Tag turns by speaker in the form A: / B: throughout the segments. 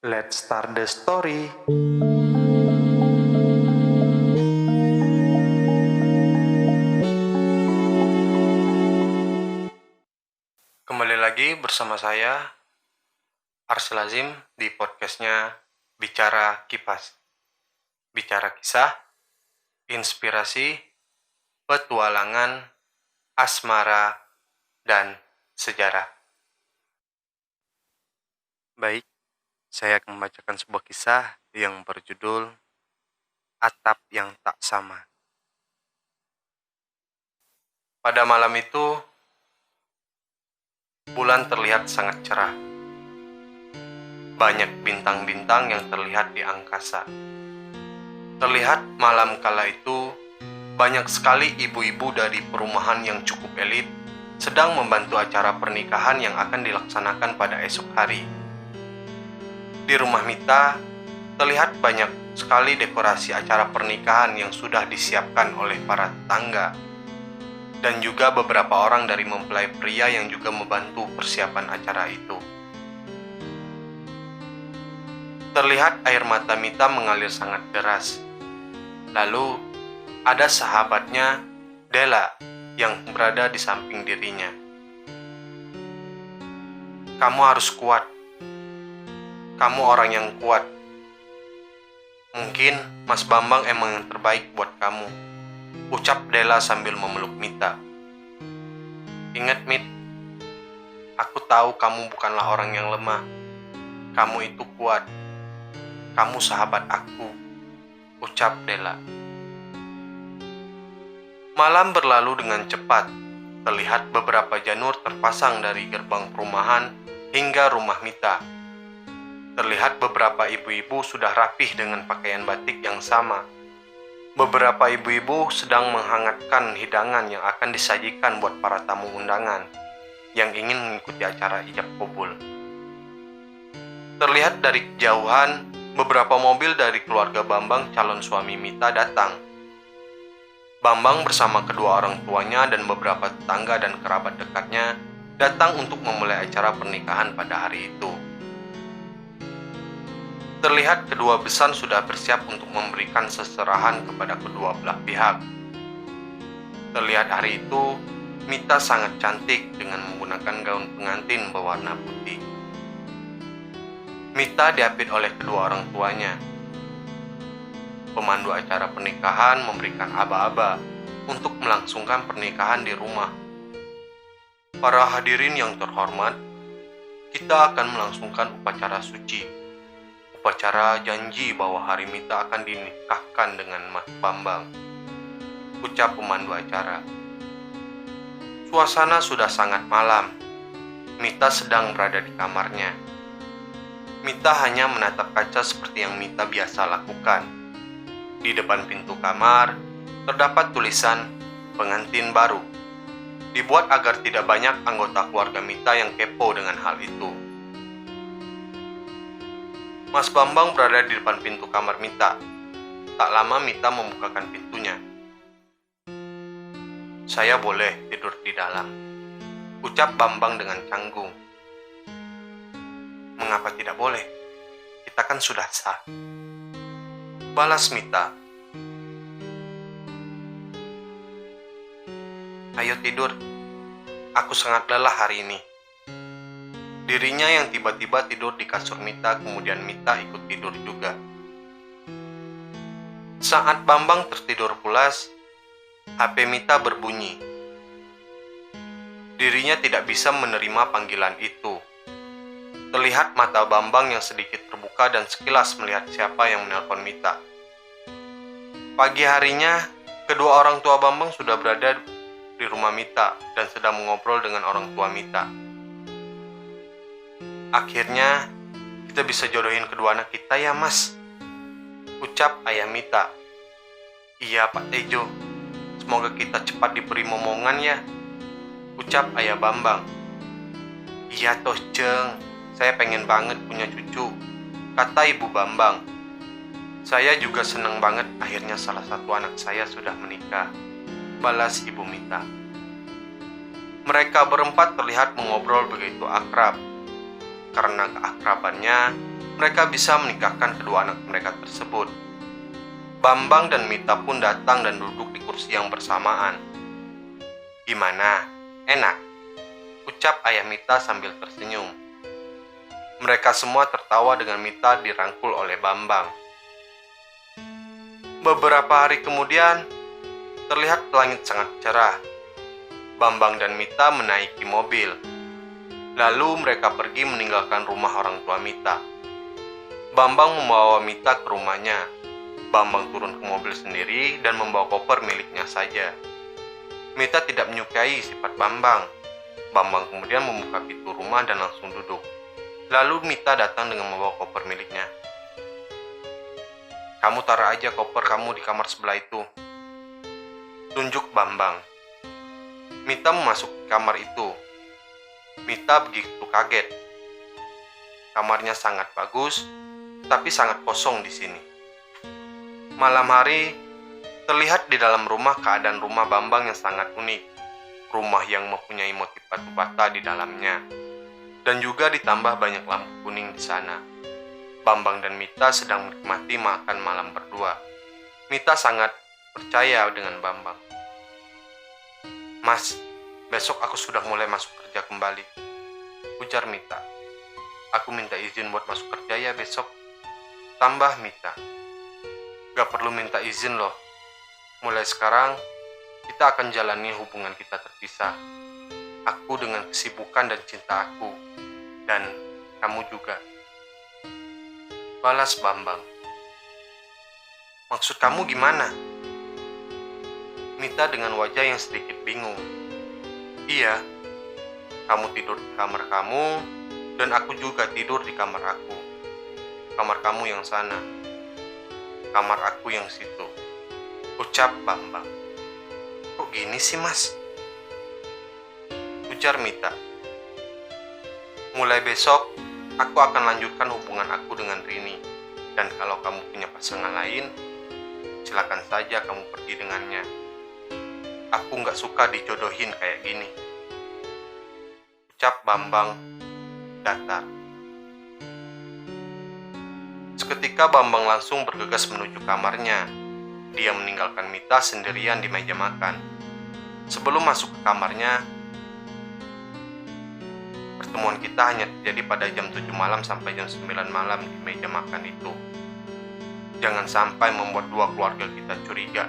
A: Let's start the story. Kembali lagi bersama saya, Arsyil Azim, di podcastnya Bicara Kipas. Bicara kisah, inspirasi, petualangan, asmara, dan sejarah. Baik, saya akan membacakan sebuah kisah yang berjudul Atap yang Tak Sama. Pada malam itu, bulan terlihat sangat cerah. Banyak bintang-bintang yang terlihat di angkasa. Terlihat malam kala itu, banyak sekali ibu-ibu dari perumahan yang cukup elit sedang membantu acara pernikahan yang akan dilaksanakan pada esok hari. Di rumah Mita, terlihat banyak sekali dekorasi acara pernikahan yang sudah disiapkan oleh para tetangga, dan juga beberapa orang dari mempelai pria yang juga membantu persiapan acara itu. Terlihat air mata Mita mengalir sangat deras. Lalu, ada sahabatnya, Della, yang berada di samping dirinya. "Kamu harus kuat. Kamu orang yang kuat. Mungkin Mas Bambang emang yang terbaik buat kamu," ucap Della sambil memeluk Mita. "Ingat, Mit, aku tahu kamu bukanlah orang yang lemah. Kamu itu kuat. Kamu sahabat aku," ucap Della. Malam berlalu dengan cepat. Terlihat beberapa janur terpasang dari gerbang perumahan hingga rumah Mita. Terlihat beberapa ibu-ibu sudah rapih dengan pakaian batik yang sama. Beberapa ibu-ibu sedang menghangatkan hidangan yang akan disajikan buat para tamu undangan yang ingin mengikuti acara ijab kabul. Terlihat dari kejauhan, beberapa mobil dari keluarga Bambang, calon suami Mita, datang. Bambang bersama kedua orang tuanya dan beberapa tetangga dan kerabat dekatnya datang untuk memulai acara pernikahan pada hari itu. Terlihat kedua besan sudah bersiap untuk memberikan seserahan kepada kedua belah pihak. Terlihat hari itu, Mita sangat cantik dengan menggunakan gaun pengantin berwarna putih. Mita diapit oleh kedua orang tuanya. Pemandu acara pernikahan memberikan aba-aba untuk melangsungkan pernikahan di rumah. Para hadirin yang terhormat, kita akan melangsungkan upacara suci. Upacara janji bahwa hari Mita akan dinikahkan dengan Mas Bambang, ucap pemandu acara. Suasana sudah sangat malam. Mita sedang berada di kamarnya. Mita hanya menatap kaca seperti yang Mita biasa lakukan. Di depan pintu kamar, terdapat tulisan pengantin baru. Dibuat agar tidak banyak anggota keluarga Mita yang kepo dengan hal itu. Mas Bambang berada di depan pintu kamar Mita. Tak lama Mita membukakan pintunya. "Saya boleh tidur di dalam," ucap Bambang dengan canggung. "Mengapa tidak boleh? Kita kan sudah sah," balas Mita. "Ayo tidur. Aku sangat lelah hari ini." Dirinya yang tiba-tiba tidur di kasur Mita, kemudian Mita ikut tidur juga. Saat Bambang tertidur pulas, HP Mita berbunyi. Dirinya tidak bisa menerima panggilan itu. Terlihat mata Bambang yang sedikit terbuka dan sekilas melihat siapa yang menelpon Mita. Pagi harinya, kedua orang tua Bambang sudah berada di rumah Mita dan sedang mengobrol dengan orang tua Mita. "Akhirnya, kita bisa jodohin kedua anak kita ya, Mas," ucap ayah Mita. "Iya, Pak Tejo. Semoga kita cepat diberi momongan ya," ucap ayah Bambang. "Iya toh, Ceng. Saya pengen banget punya cucu," kata ibu Bambang. "Saya juga senang banget akhirnya salah satu anak saya sudah menikah," balas ibu Mita. Mereka berempat terlihat mengobrol begitu akrab. Karena keakrabannya, mereka bisa menikahkan kedua anak mereka tersebut. Bambang dan Mita pun datang dan duduk di kursi yang bersamaan. "Gimana? Enak?" ucap ayah Mita sambil tersenyum. Mereka semua tertawa dengan Mita dirangkul oleh Bambang. Beberapa hari kemudian, terlihat langit sangat cerah. Bambang dan Mita menaiki mobil. Lalu mereka pergi meninggalkan rumah orang tua Mita. Bambang membawa Mita ke rumahnya. Bambang turun ke mobil sendiri dan membawa koper miliknya saja. Mita tidak menyukai sifat Bambang. Bambang kemudian membuka pintu rumah dan langsung duduk. Lalu Mita datang dengan membawa koper miliknya. "Kamu taruh aja koper kamu di kamar sebelah itu," tunjuk Bambang. Mita memasuki kamar itu. Mita begitu kaget. Kamarnya sangat bagus, tapi sangat kosong di sini. Malam hari, terlihat di dalam rumah keadaan rumah Bambang yang sangat unik. Rumah yang mempunyai motif batu bata di dalamnya. Dan juga ditambah banyak lampu kuning di sana. Bambang dan Mita sedang menikmati makan malam berdua. Mita sangat percaya dengan Bambang. "Mas, besok aku sudah mulai masuk kerja kembali," ujar Mita. "Aku minta izin buat masuk kerja ya besok," tambah Mita. "Gak perlu minta izin loh. Mulai sekarang, kita akan jalani hubungan kita terpisah. Aku dengan kesibukan dan cinta aku. Dan kamu juga," balas Bambang. "Maksud kamu gimana?" Mita dengan wajah yang sedikit bingung. "Iya, kamu tidur di kamar kamu, dan aku juga tidur di kamar aku. Kamar kamu yang sana, kamar aku yang situ," ucap Bambang. "Kok gini sih, Mas?" ujar Mita. "Mulai besok, aku akan lanjutkan hubungan aku dengan Rini. Dan kalau kamu punya pasangan lain, silakan saja kamu pergi dengannya. Aku gak suka dijodohin kayak gini," ucap Bambang datar. Seketika Bambang langsung bergegas menuju kamarnya. Dia meninggalkan Mita sendirian di meja makan. Sebelum masuk ke kamarnya, "Pertemuan kita hanya terjadi pada jam 7 malam sampai jam 9 malam di meja makan itu. Jangan sampai membuat dua keluarga kita curiga.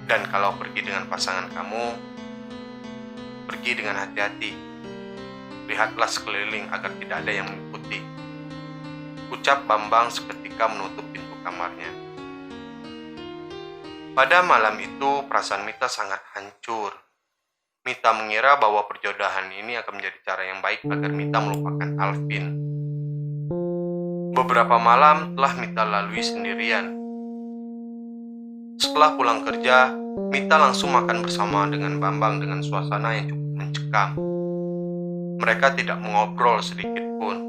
A: Dan kalau pergi dengan pasangan kamu, pergi dengan hati-hati. Lihatlah sekeliling agar tidak ada yang mengikuti," ucap Bambang seketika menutup pintu kamarnya. Pada malam itu, perasaan Mita sangat hancur. Mita mengira bahwa perjodohan ini akan menjadi cara yang baik agar Mita melupakan Alvin. Beberapa malam telah Mita lalui sendirian. Setelah pulang kerja, Mita langsung makan bersama dengan Bambang dengan suasana yang cukup mencekam. Mereka tidak mengobrol sedikit pun.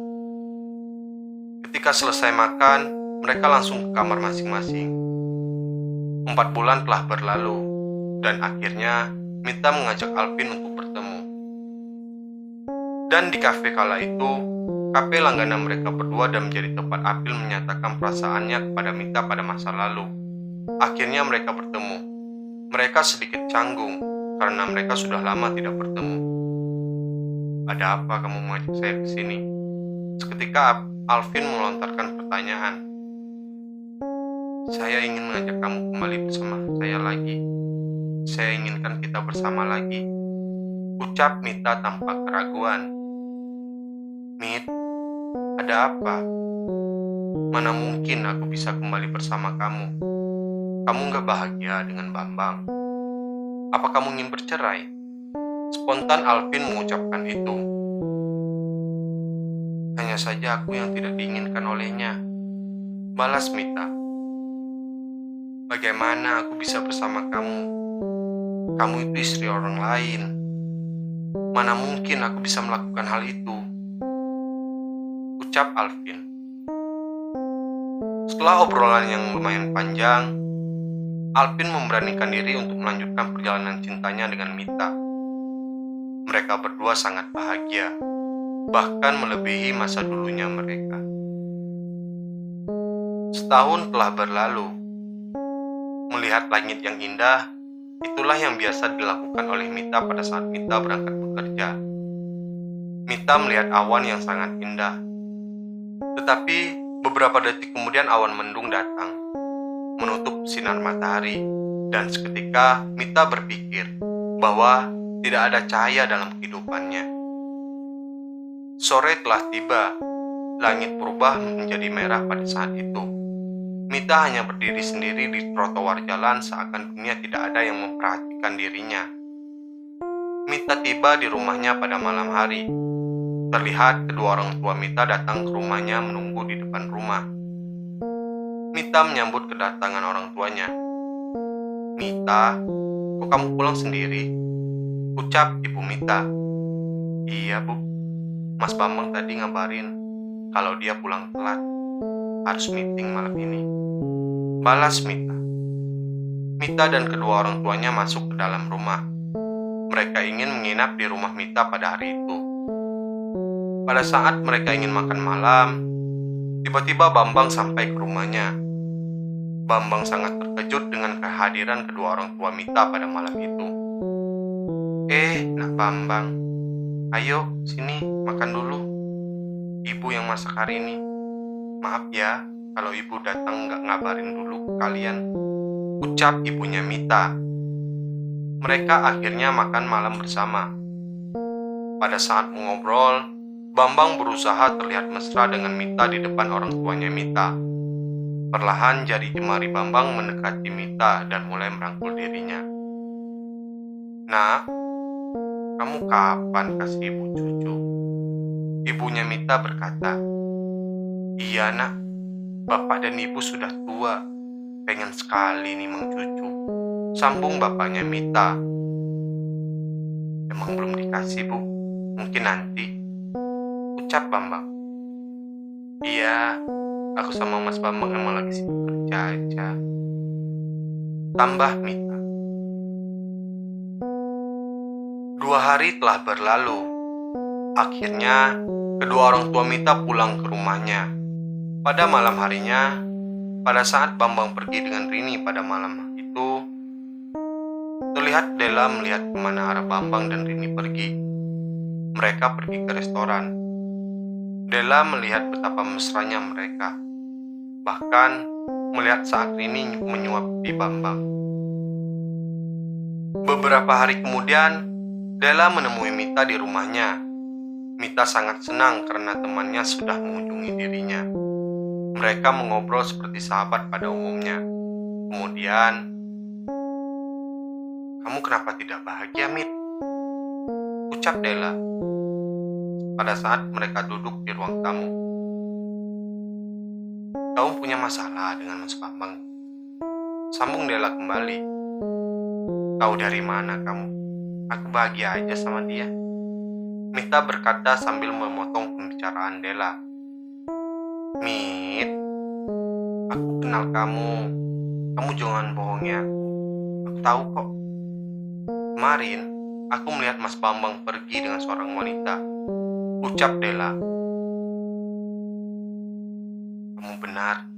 A: Ketika selesai makan, mereka langsung ke kamar masing-masing. 4 bulan telah berlalu, dan akhirnya Mita mengajak Alvin untuk bertemu. Dan di kafe kala itu, kafe langganan mereka berdua dan menjadi tempat Alvin menyatakan perasaannya kepada Mita pada masa lalu. Akhirnya mereka bertemu. Mereka sedikit canggung, karena mereka sudah lama tidak bertemu. "Ada apa kamu mengajak saya ke sini?" Seketika Alvin melontarkan pertanyaan. "Saya ingin mengajak kamu kembali bersama saya lagi. Saya inginkan kita bersama lagi," ucap Mita tanpa keraguan. "Mit, ada apa? Mana mungkin aku bisa kembali bersama kamu? Kamu gak bahagia dengan Bambang? Apa kamu ingin bercerai?" Spontan Alvin mengucapkan itu. "Hanya saja aku yang tidak diinginkan olehnya," balas Mita. "Bagaimana aku bisa bersama kamu? Kamu itu istri orang lain. Mana mungkin aku bisa melakukan hal itu," ucap Alvin. Setelah obrolan yang lumayan panjang, Alvin memberanikan diri untuk melanjutkan perjalanan cintanya dengan Mita. Mereka berdua sangat bahagia. bahkan melebihi masa dulunya mereka. Setahun telah berlalu. Melihat langit yang indah, itulah yang biasa dilakukan oleh Mita pada saat Mita berangkat bekerja. Mita melihat awan yang sangat indah. Tetapi beberapa detik kemudian awan mendung datang, menutup sinar matahari, dan seketika Mita berpikir bahwa tidak ada cahaya dalam kehidupannya. Sore telah tiba, langit berubah menjadi merah pada saat itu. Mita hanya berdiri sendiri di trotoar jalan seakan dunia tidak ada yang memperhatikan dirinya. Mita tiba di rumahnya pada malam hari. Terlihat kedua orang tua Mita datang ke rumahnya menunggu di depan rumah. Mita menyambut kedatangan orang tuanya. "Mita, kok kamu pulang sendiri?" ucap ibu Mita. "Iya, Bu. Mas Bambang tadi ngabarin kalau dia pulang telat. Harus meeting malam ini," balas Mita. Mita dan kedua orang tuanya masuk ke dalam rumah. Mereka ingin menginap di rumah Mita pada hari itu. Pada saat mereka ingin makan malam, tiba-tiba Bambang sampai ke rumahnya. Bambang sangat terkejut dengan kehadiran kedua orang tua Mita pada malam itu. Nak Bambang, ayo sini makan dulu. Ibu yang masak hari ini. Maaf ya, kalau ibu datang nggak ngabarin dulu ke kalian, ucap ibunya Mita. Mereka akhirnya makan malam bersama. Pada saat mengobrol, Bambang berusaha terlihat mesra dengan Mita di depan orang tuanya Mita. Perlahan jari jemari Bambang mendekati Mita dan mulai merangkul dirinya. "Nak, kamu kapan kasih ibu cucu?" Ibunya Mita berkata. "Iya nak, bapak dan ibu sudah tua, pengen sekali nih mang cucu," sambung bapaknya Mita. "Emang belum dikasih Bu, mungkin nanti," ucap Bambang. "Iya, aku sama Mas Bambang emang lagi sibuk kerja aja," tambah Mita. 2 hari telah berlalu. Akhirnya, kedua orang tua Mita pulang ke rumahnya. Pada malam harinya, pada saat Bambang pergi dengan Rini pada malam itu, terlihat Della melihat kemana arah Bambang dan Rini pergi. Mereka pergi ke restoran. Della melihat betapa mesranya mereka, bahkan melihat saat Rini menyuapi Bambang. Beberapa hari kemudian, Della menemui Mita di rumahnya. Mita sangat senang karena temannya sudah mengunjungi dirinya. Mereka mengobrol seperti sahabat pada umumnya. Kemudian, "Kamu kenapa tidak bahagia, Mit?" ucap Della pada saat mereka duduk di ruang tamu. "Kamu punya masalah dengan Mas Bambang," sambung Della kembali. "Tahu dari mana kamu? Aku bahagia aja sama dia," Mita berkata sambil memotong pembicaraan Della. "Mit, aku kenal kamu. Kamu jangan bohongi aku. Aku tahu kok. Kemarin, aku melihat Mas Bambang pergi dengan seorang wanita," ucap Della. "Kamu benar.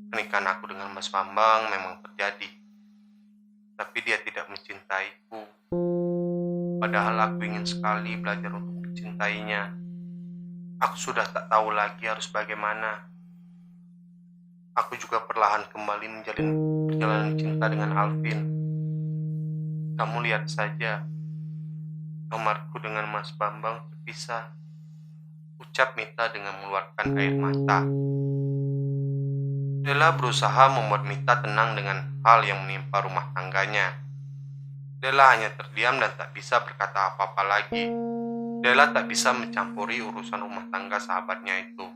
A: Pernikahan aku dengan Mas Bambang memang terjadi. Tapi dia tidak mencintaiku. Padahal aku ingin sekali belajar untuk mencintainya. Aku sudah tak tahu lagi harus bagaimana. Aku juga perlahan kembali menjalin perjalanan cinta dengan Alvin. Kamu lihat saja, kamarku dengan Mas Bambang terpisah," ucap Mita dengan mengeluarkan air mata. Della berusaha membuat Mita tenang dengan hal yang menimpa rumah tangganya. Della hanya terdiam dan tak bisa berkata apa-apa lagi. Della tak bisa mencampuri urusan rumah tangga sahabatnya itu.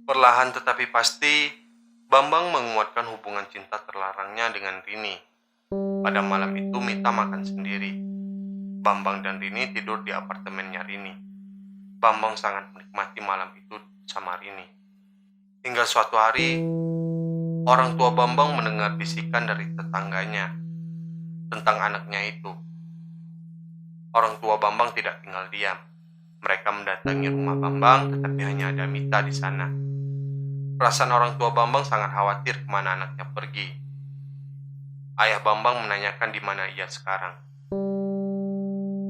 A: Perlahan tetapi pasti, Bambang menguatkan hubungan cinta terlarangnya dengan Rini. Pada malam itu Mita makan sendiri. Bambang dan Rini tidur di apartemennya Rini. Bambang sangat menikmati malam itu sama Rini. Hingga suatu hari, orang tua Bambang mendengar bisikan dari tetangganya tentang anaknya itu. Orang tua Bambang tidak tinggal diam. Mereka mendatangi rumah Bambang, tetapi hanya ada Mita di sana. Perasaan orang tua Bambang sangat khawatir kemana anaknya pergi. Ayah Bambang menanyakan di mana ia sekarang.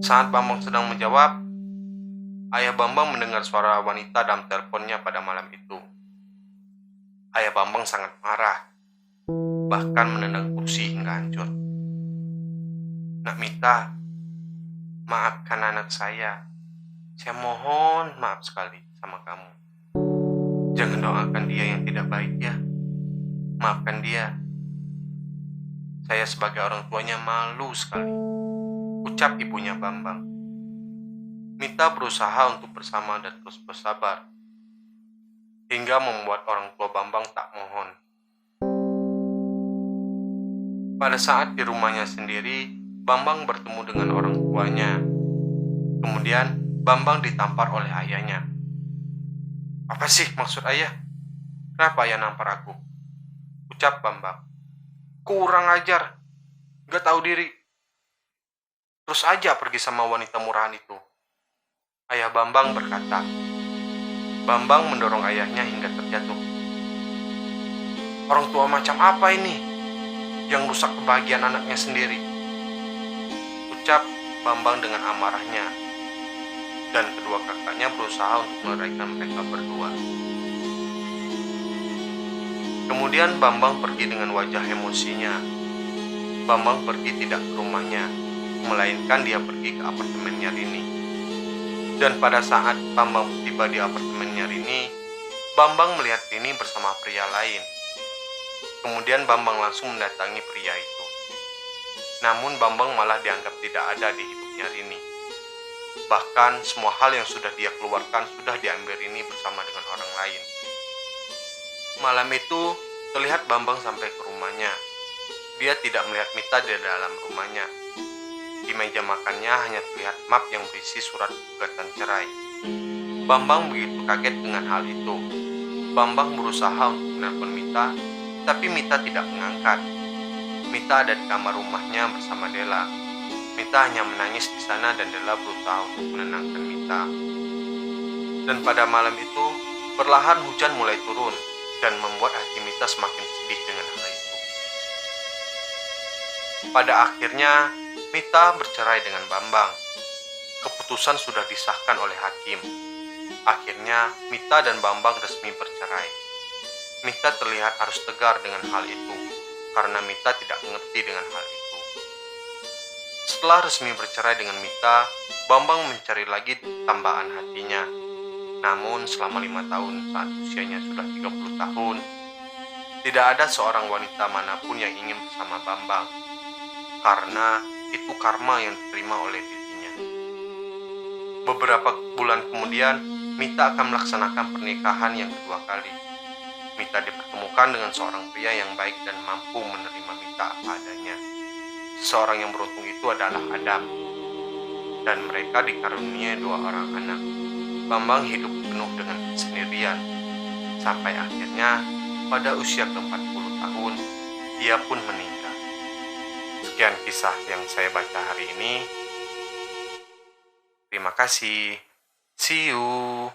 A: Saat Bambang sedang menjawab, ayah Bambang mendengar suara wanita dalam teleponnya pada malam itu. Ayah Bambang sangat marah, bahkan menendang kursi hingga hancur. "Nak Mita, maafkan anak saya. Saya mohon maaf sekali sama kamu. Jangan doakan dia yang tidak baik ya. Maafkan dia. Saya sebagai orang tuanya malu sekali," ucap ibunya Bambang. Mita berusaha untuk bersama dan terus bersabar, hingga membuat orang tua Bambang tak mohon. Pada saat di rumahnya sendiri, Bambang bertemu dengan orang tuanya. Kemudian, Bambang ditampar oleh ayahnya. "Apa sih maksud ayah? Kenapa ayah nampar aku?" ucap Bambang. "Kurang ajar, gak tahu diri. Terus aja pergi sama wanita murahan itu," ayah Bambang berkata. Bambang mendorong ayahnya hingga terjatuh. "Orang tua macam apa ini yang rusak kebahagiaan anaknya sendiri?" ucap Bambang dengan amarahnya. Dan kedua kakaknya berusaha untuk meluraikan mereka berdua. Kemudian Bambang pergi dengan wajah emosinya. Bambang pergi tidak ke rumahnya, melainkan dia pergi ke apartemennya Rini. Dan pada saat Bambang tiba di apartemennya Rini, Bambang melihat Rini bersama pria lain. Kemudian Bambang langsung mendatangi pria itu. Namun Bambang malah dianggap tidak ada di hidupnya Rini. Bahkan semua hal yang sudah dia keluarkan sudah diambil Rini bersama dengan orang lain. Malam itu terlihat Bambang sampai ke rumahnya. Dia tidak melihat Mita di dalam rumahnya. Di meja makannya hanya terlihat map yang berisi surat gugatan cerai. Bambang begitu kaget dengan hal itu. Bambang berusaha untuk menelpon Mita, tapi Mita tidak mengangkat. Mita ada di kamar rumahnya bersama Della. Mita hanya menangis di sana dan Della berusaha untuk menenangkan Mita. Dan pada malam itu, perlahan hujan mulai turun dan membuat hati Mita semakin sedih dengan hal itu. Pada akhirnya, Mita bercerai dengan Bambang. Keputusan sudah disahkan oleh hakim. Akhirnya, Mita dan Bambang resmi bercerai. Mita terlihat harus tegar dengan hal itu, karena Mita tidak mengerti dengan hal itu. Setelah resmi bercerai dengan Mita, Bambang mencari lagi tambahan hatinya. Namun selama 5 tahun saat usianya sudah 30 tahun, tidak ada seorang wanita manapun yang ingin bersama Bambang, karena itu karma yang diterima oleh dirinya. Beberapa bulan kemudian, Mita akan melaksanakan pernikahan yang kedua kali. Mita dipertemukan dengan seorang pria yang baik dan mampu menerima Mita apa adanya. Seorang yang beruntung itu adalah Adam, dan mereka dikaruniai 2 orang anak. Bambang hidup penuh dengan kesendirian, sampai akhirnya pada usia ke-40 tahun, ia pun meninggal. Sekian kisah yang saya baca hari ini. Terima kasih. See you.